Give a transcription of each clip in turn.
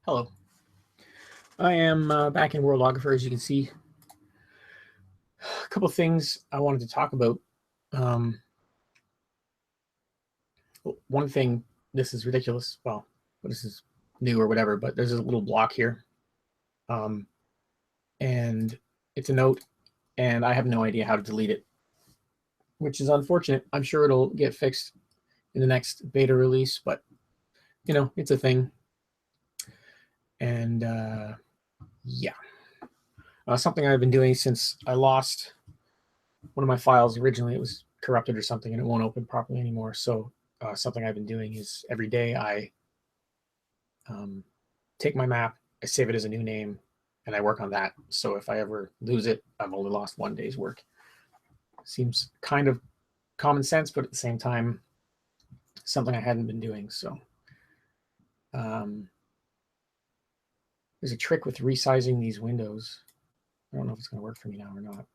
Hello. I am back in Worldographer, as you can see. A couple things I wanted to talk about. One thing, this is ridiculous. Well, this is new or whatever, but there's a little block here. And it's a note, and I have no idea how to delete it, which is unfortunate. I'm sure it'll get fixed in the next beta release, but, you know, it's a thing. And, yeah. Something I've been doing since I lost one of my files. Originally it was corrupted or something and it won't open properly anymore. So something I've been doing is every day I take my map, I save it as a new name, and I work on that. So if I ever lose it, I've only lost one day's work. Seems kind of common sense, but at the same time, something I hadn't been doing. So there's a trick with resizing these windows. I don't know if it's going to work for me now or not.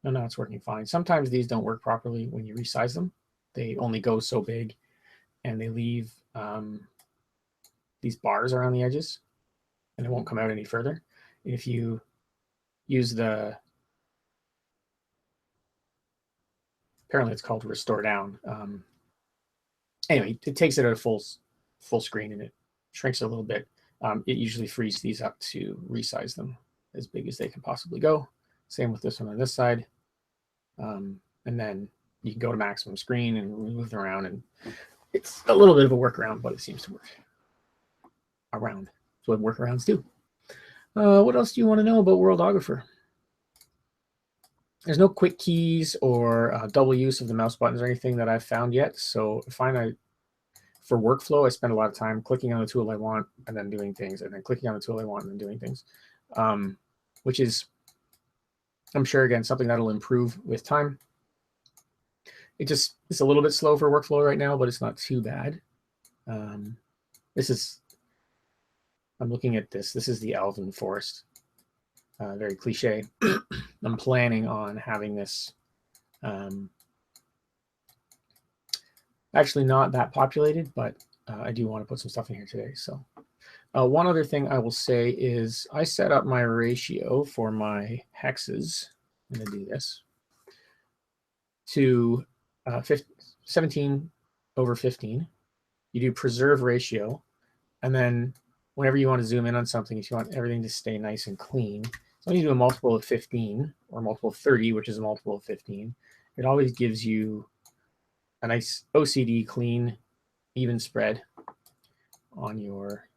No, it's working fine. Sometimes these don't work properly when you resize them. They only go so big, and they leave these bars around the edges, and it won't come out any further. If you use the, apparently it's called restore down. Anyway, it takes it at a full screen and it shrinks a little bit. It usually frees these up to resize them as big as they can possibly go. Same with this one on this side. And then you can go to maximum screen and move them around, and it's a little bit of a workaround, but it seems to work around. That's what workarounds do. What else do you want to know about Worldographer? There's no quick keys or double use of the mouse buttons or anything that I've found yet. So for workflow, I spend a lot of time clicking on the tool I want and then doing things, and then clicking on the tool I want and then doing things, which is, I'm sure, again, something that'll improve with time. It's a little bit slow for workflow right now, but it's not too bad. I'm looking at this. This is the Elven Forest. Very cliche. I'm planning on having this actually not that populated, but I do want to put some stuff in here today. So one other thing I will say is I set up my ratio for my hexes. I'm going to do this to 17/15. You do preserve ratio, and then whenever you want to zoom in on something, if you want everything to stay nice and clean, so you do a multiple of 15 or a multiple of 30, which is a multiple of 15. It always gives you a nice OCD, clean, even spread on your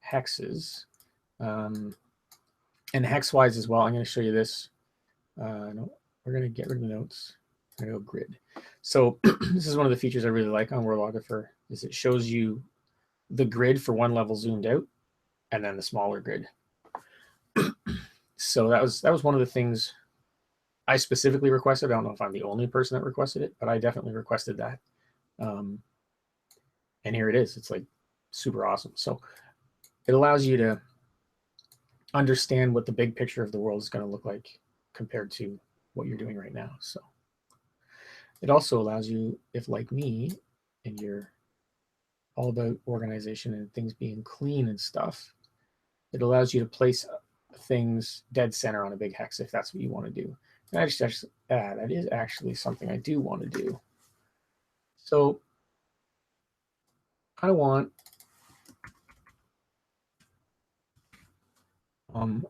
hexes. And hex-wise as well, I'm going to show you this. No, we're going to get rid of the notes. I'm going to go grid. So this is one of the features I really like on Worldographer, is it shows you the grid for one level zoomed out, and then the smaller grid. So that was one of the things I specifically requested. I don't know if I'm the only person that requested it, but I definitely requested that. And here it is. It's like super awesome. So it allows you to understand what the big picture of the world is going to look like compared to what you're doing right now. So it also allows you, if like me, and you're all about organization and things being clean and stuff, it allows you to place things dead center on a big hex if that's what you want to do. And that is actually something I do want to do. So I want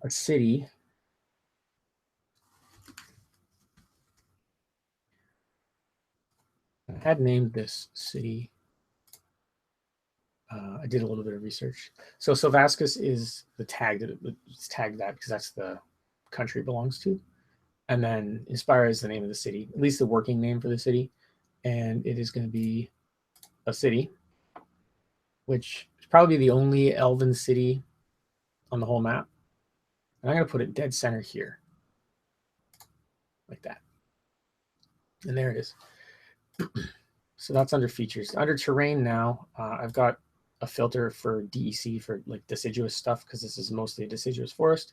a city I had named this city. I did a little bit of research. So Silvascus is the tag it's tagged that because that's the country it belongs to. And then Inspire is the name of the city, at least the working name for the city. And it is going to be a city, which is probably the only elven city on the whole map. And I'm going to put it dead center here, like that. And there it is. So that's under features. Under terrain now, I've got a filter for DEC for like deciduous stuff, because this is mostly a deciduous forest.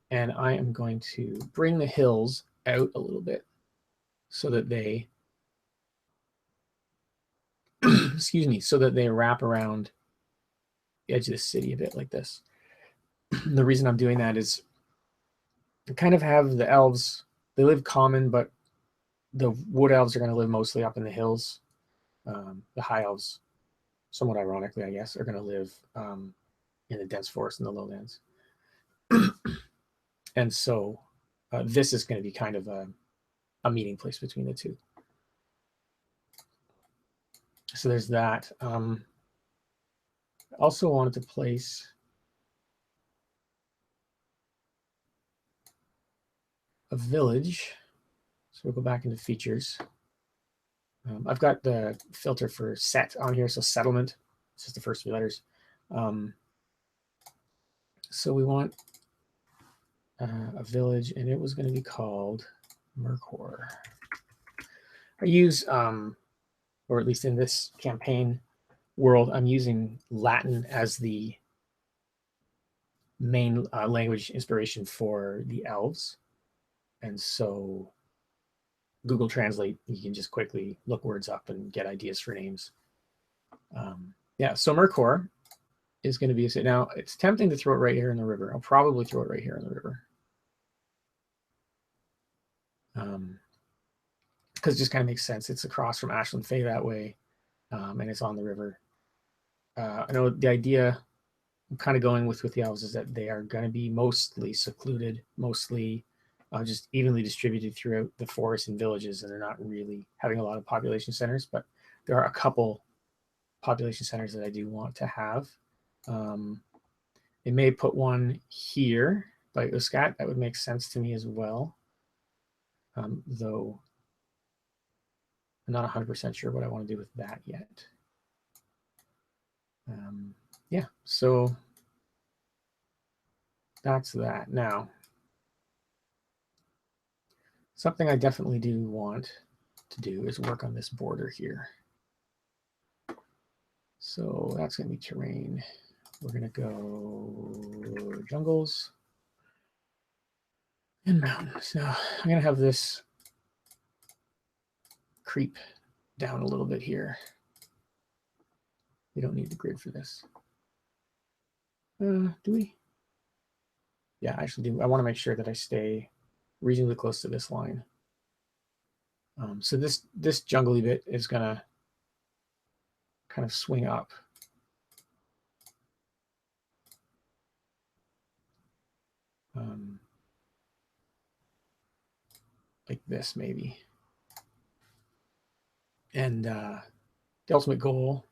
And I am going to bring the hills out a little bit so that they, excuse me, so that they wrap around edge of the city a bit like this. The reason I'm doing that is I kind of have the elves, they live common, but the wood elves are going to live mostly up in the hills. The high elves, somewhat ironically, I guess, are going to live in the dense forest in the lowlands. And so this is going to be kind of a meeting place between the two. So there's that. I also wanted to place a village. So we'll go back into features. I've got the filter for set on here, so settlement. It's just the first few letters. So we want a village, and it was going to be called Mercor. I use, or at least in this campaign world, I'm using Latin as the main language inspiration for the elves. And so Google Translate, you can just quickly look words up and get ideas for names. Yeah, so Mercor is going to be, now it's tempting to throw it right here in the river. I'll probably throw it right here in the river. Because it just kind of makes sense. It's across from Ashland Fay that way, and it's on the river. I know the idea I'm kind of going with the elves is that they are going to be mostly secluded, mostly just evenly distributed throughout the forest and villages, and they're not really having a lot of population centers, but there are a couple population centers that I do want to have. They may put one here by Uscat. That would make sense to me as well, though I'm not 100% sure what I want to do with that yet. Yeah, so that's that. Now, something I definitely do want to do is work on this border here. So that's going to be terrain. We're going to go jungles and mountains. Now, I'm going to have this creep down a little bit here. We don't need the grid for this. Do we? Yeah, I actually do. I want to make sure that I stay reasonably close to this line. So this jungly bit is going to kind of swing up. Like this, maybe. And the ultimate goal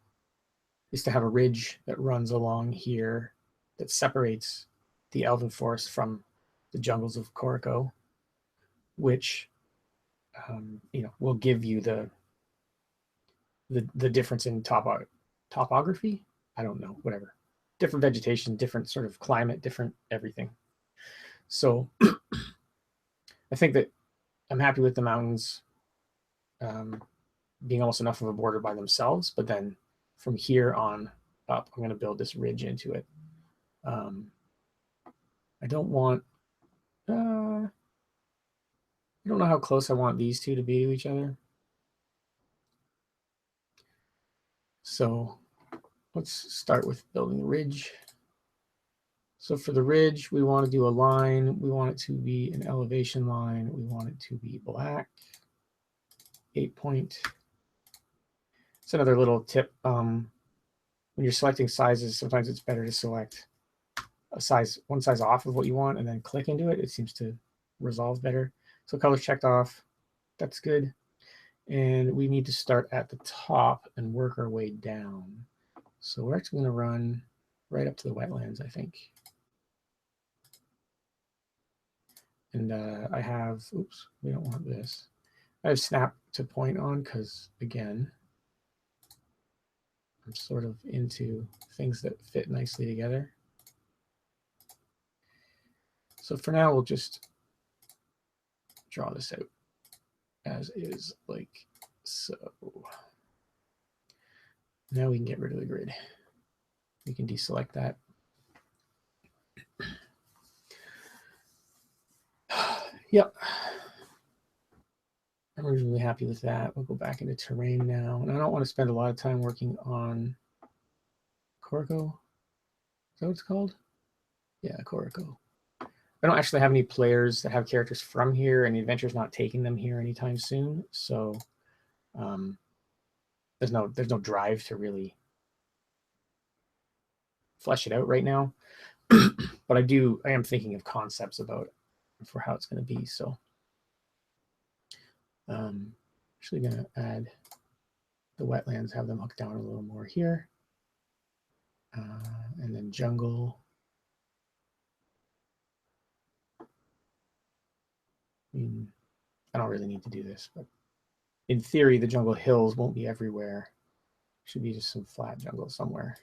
is to have a ridge that runs along here that separates the elven forest from the jungles of Corico, which will give you the difference in topography. I don't know, whatever. Different vegetation, different sort of climate, different everything. So I think that I'm happy with the mountains being almost enough of a border by themselves, but then from here on up, I'm going to build this ridge into it. I don't want, I don't know how close I want these two to be to each other. So let's start with building the ridge. So for the ridge, we want to do a line. We want it to be an elevation line. We want it to be black. 8 point. It's another little tip. When you're selecting sizes, sometimes it's better to select a size, one size off of what you want, and then click into it. It seems to resolve better. So colors checked off. That's good. And we need to start at the top and work our way down. So we're actually going to run right up to the wetlands, I think. And I have, oops, we don't want this. I have snap to point on because, again, I'm sort of into things that fit nicely together. So for now, we'll just draw this out as is, like so. Now we can get rid of the grid. We can deselect that. Yep. I'm reasonably happy with that. We'll go back into terrain now. And I don't want to spend a lot of time working on Corico. that what it's called? Yeah, Corico. I don't actually have any players that have characters from here, and the adventure's not taking them here anytime soon. So there's no drive to really flesh it out right now. But I am thinking of concepts about it for how it's going to be. So actually going to add the wetlands, have them hook down a little more here. And then jungle. I mean, I don't really need to do this, but in theory, the jungle hills won't be everywhere. Should be just some flat jungle somewhere.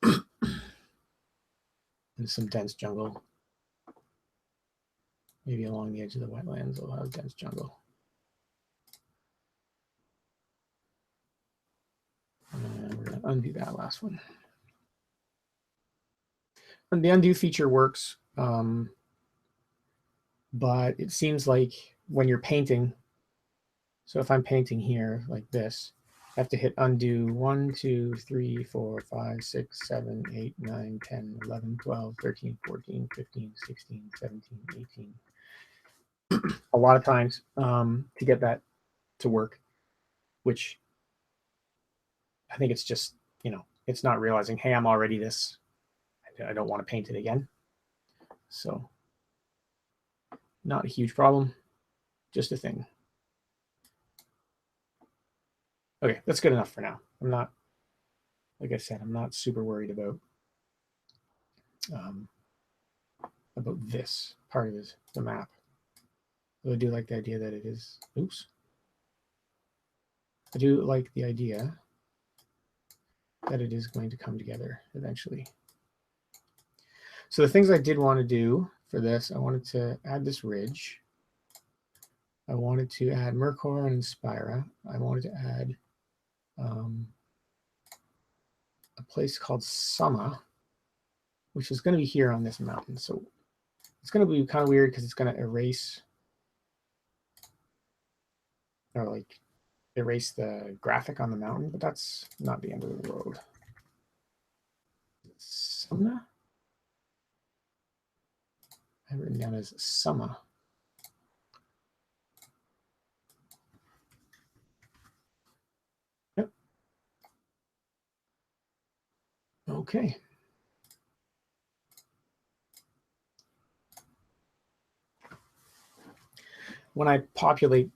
And some dense jungle. Maybe along the edge of the wetlands, we'll have dense jungle. And we're going to undo that last one. And the undo feature works, but it seems like when you're painting, so if I'm painting here like this, I have to hit undo 1, 2, 3, 4, 5, 6, 7, 8, 9, 10, 11, 12, 13, 14, 15, 16, 17, 18. A lot of times to get that to work, which I think it's just, it's not realizing, hey, I'm already this. I don't want to paint it again. So not a huge problem, just a thing. Okay, that's good enough for now. I'm not, like I said, I'm not super worried about this part of the map. I do like the idea that it is, oops. I do like the idea that it is going to come together eventually. So the things I did want to do for this, I wanted to add this ridge. I wanted to add Mercor and Inspira. I wanted to add a place called Summa, which is going to be here on this mountain. So it's going to be kind of weird because it's going to erase, or like erase the graphic on the mountain, but that's not the end of the road. Summa? I have written down as Summa. Yep. Okay. When I populate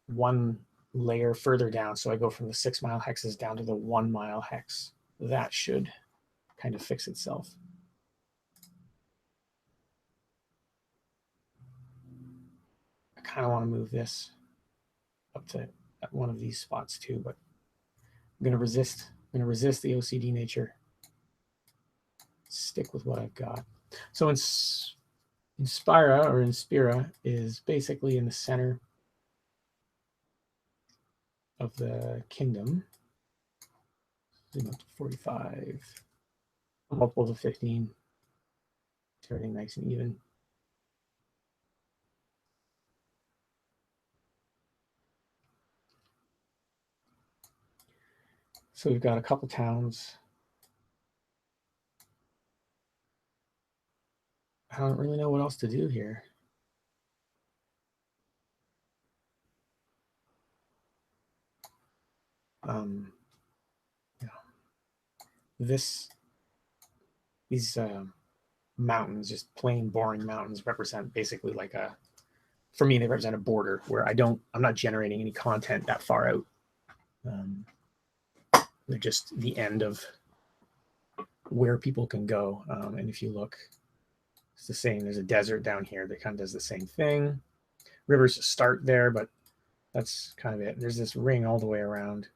one layer further down, so I go from the 6 mile hexes down to the 1 mile hex, that should kind of fix itself. I kind of want to move this up to one of these spots too, but I'm going to resist the OCD nature. Stick with what I've got. So Inspira or Inspira is basically in the center of the kingdom. Zoom up to 45, multiples of 15. Everything nice and even. So we've got a couple towns. I don't really know what else to do here. These mountains, just plain boring mountains, represent basically like for me, they represent a border where I'm not generating any content that far out. They're just the end of where people can go. And if you look, it's the same. There's a desert down here that kind of does the same thing. Rivers start there, but that's kind of it. There's this ring all the way around.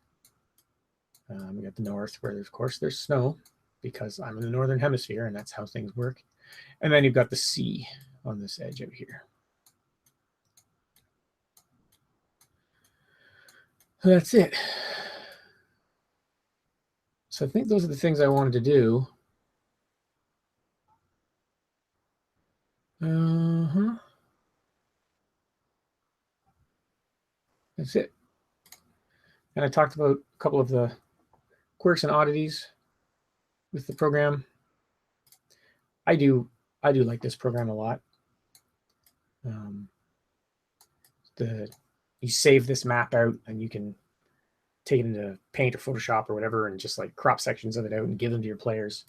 We got the north where, of course, there's snow because I'm in the northern hemisphere and that's how things work. And then you've got the sea on this edge out here. So that's it. So I think those are the things I wanted to do. That's it. And I talked about a couple of the quirks and oddities with the program. I do like this program a lot. You save this map out and you can take it into Paint or Photoshop or whatever and just like crop sections of it out and give them to your players,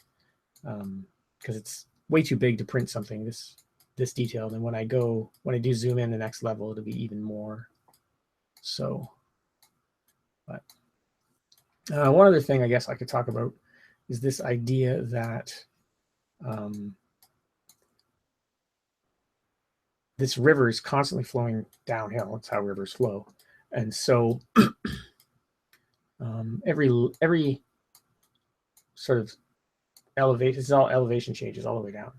because it's way too big to print something this detailed. And when I do zoom in the next level, it'll be even more so. But one other thing I guess I could talk about is this idea that this river is constantly flowing downhill. That's how rivers flow. And so every sort of elevation, this is all elevation changes all the way down.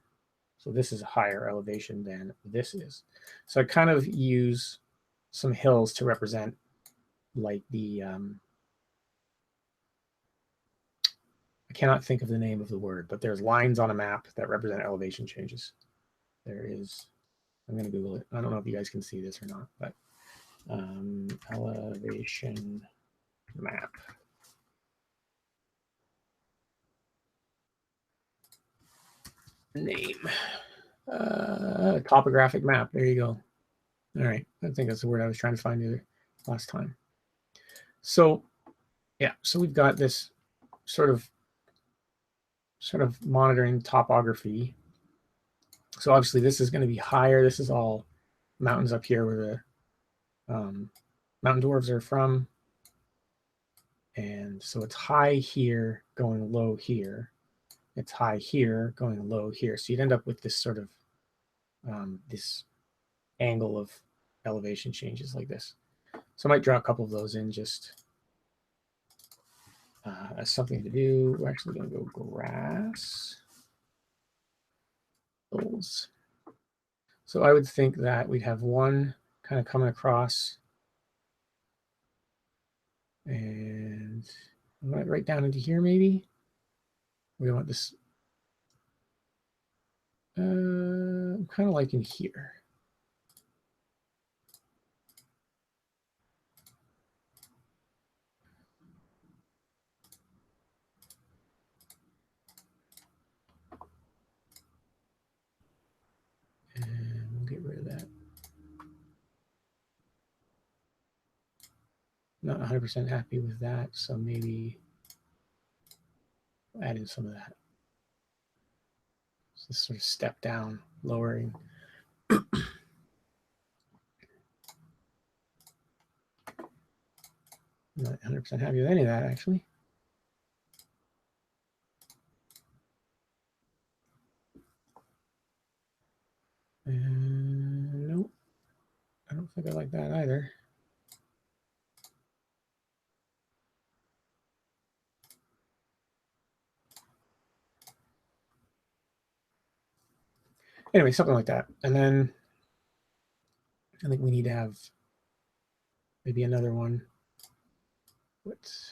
So this is a higher elevation than this is. So I kind of use some hills to represent like the, I cannot think of the name of the word, but there's lines on a map that represent elevation changes. There is, I'm going to Google it. I don't know if you guys can see this or not, but elevation map. Name. Topographic map. There you go. All right. I think that's the word I was trying to find the last time. So yeah, so we've got this sort of monitoring topography. So obviously this is going to be higher. This is all mountains up here where the mountain dwarves are from. And so it's high here, going low here. It's high here, going low here. So you'd end up with this sort of this angle of elevation changes like this. So I might draw a couple of those in just as something to do. We're actually going to go grass. So I would think that we'd have one kind of coming across and right down into here maybe. We want this kind of like in here. And we'll get rid of that. Not 100% happy with that, so maybe add in some of that. So this sort of step down, lowering. Not 100% happy with any of that, actually. And nope, I don't think I like that either. Anyway, something like that. And then I think we need to have maybe another one. What's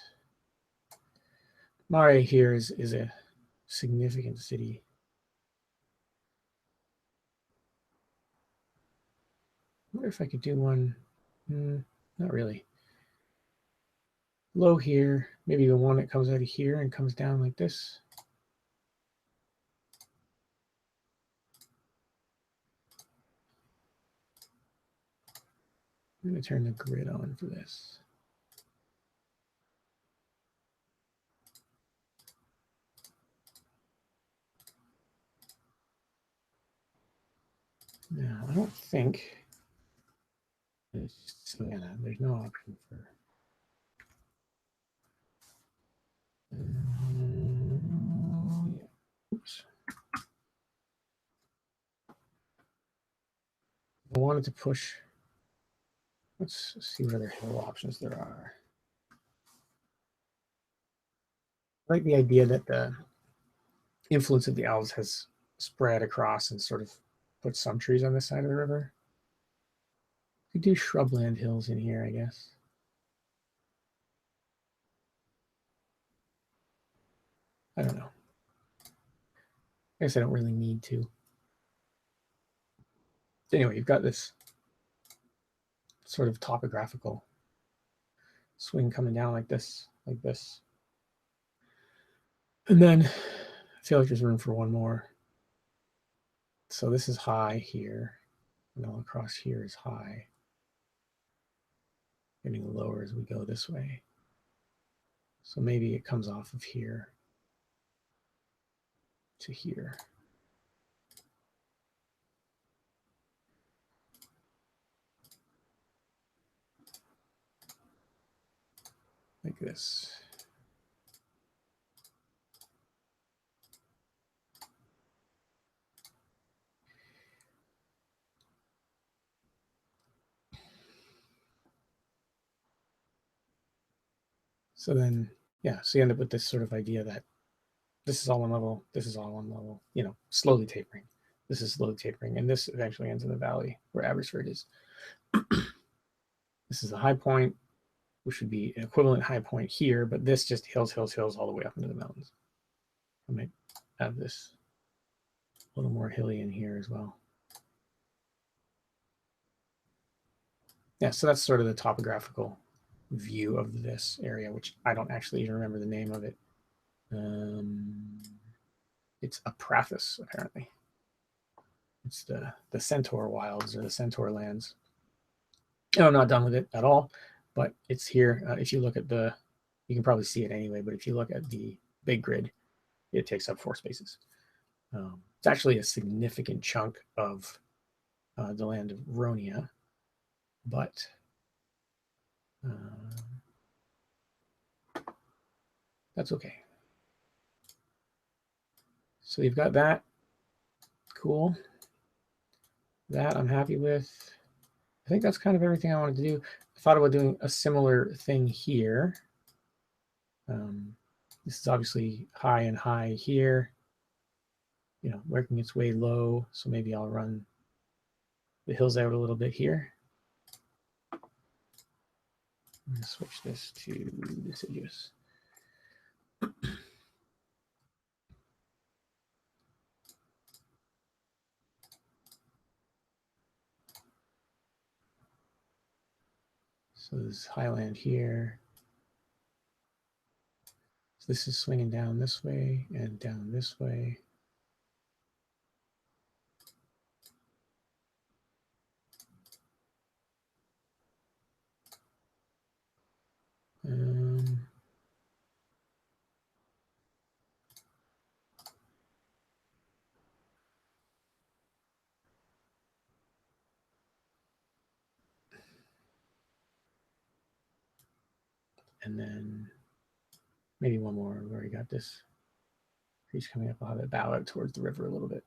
Mare here is a significant city. I wonder if I could do one. Not really. Low here, maybe the one that comes out of here and comes down like this. I'm going to turn the grid on for this. Now, I don't think it's Savannah. There's no option for. Yeah. Oops. I wanted to push. Let's see what other hill options there are. I like the idea that the influence of the elves has spread across and sort of put some trees on this side of the river. We do shrubland hills in here, I guess. I don't know. I guess I don't really need to. Anyway, you've got this sort of topographical swing coming down like this, like this. And then I feel like there's room for one more. So this is high here, and all across here is high. Getting lower as we go this way. So maybe it comes off of here to here. Like this. So then, yeah, so you end up with this sort of idea that this is all one level, this is all one level, you know, slowly tapering. This is slowly tapering, and this eventually ends in the valley where Aberystwyth is. This is the high point, which would be an equivalent high point here, but this just hills, hills, hills all the way up into the mountains. I might have this a little more hilly in here as well. Yeah, so that's sort of the topographical view of this area, which I don't actually even remember the name of it. It's Aprathus, apparently. It's the Centaur Wilds or the Centaur Lands. And I'm not done with it at all, but it's here. If you look at the, you can probably see it anyway, but if you look at the big grid, it takes up 4 spaces. It's actually a significant chunk of the land of Ronia, but that's okay. So you've got that. Cool. That I'm happy with. I think that's kind of everything I wanted to do. I thought about doing a similar thing here. This is obviously high and high here, you know, working its way low. So maybe I'll run the hills out a little bit here. I'm going to switch this to deciduous. So this is highland here. So this is swinging down this way and down this way. And then maybe one more. We've already got this. He's coming up. I'll have it bow out towards the river a little bit.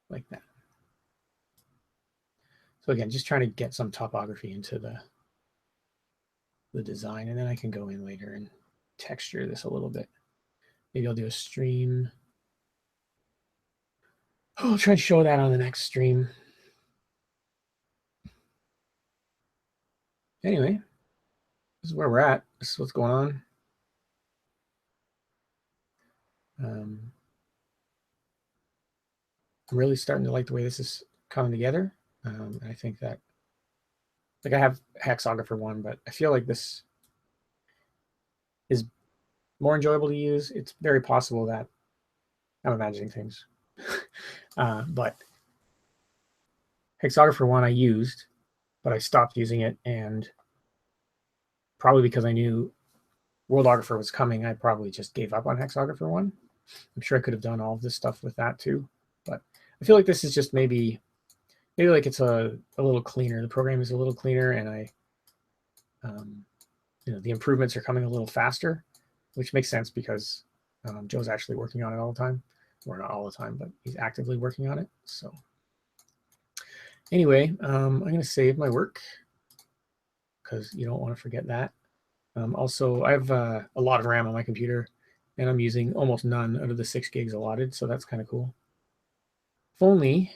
Like that. So again, just trying to get some topography into the design, and then I can go in later and texture this a little bit. Maybe I'll do a stream. Oh, I'll try to show that on the next stream. Anyway, this is where we're at. This is what's going on. I'm really starting to like the way this is coming together. I think that, like, I have Hexographer 1, but I feel like this is more enjoyable to use. It's very possible that I'm imagining things. But Hexographer 1 I used, but I stopped using it, and probably because I knew Worldographer was coming, I probably just gave up on Hexographer 1. I'm sure I could have done all of this stuff with that too, but I feel like this is just maybe like it's a little cleaner. The program is a little cleaner, and I, you know, the improvements are coming a little faster, which makes sense because Joe's actually working on it all the time. Or not all the time, but he's actively working on it. So anyway, I'm going to save my work because you don't want to forget that. Also, I have a lot of RAM on my computer, and I'm using almost none out of the 6 gigs allotted, so that's kind of cool. If only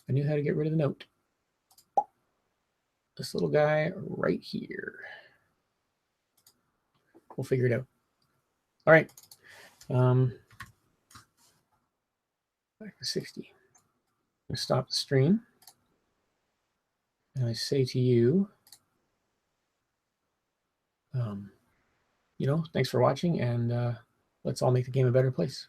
I knew how to get rid of the note. This little guy right here. We'll figure it out. All right. Back to 60. I stop the stream. And I say to you, thanks for watching, and let's all make the game a better place.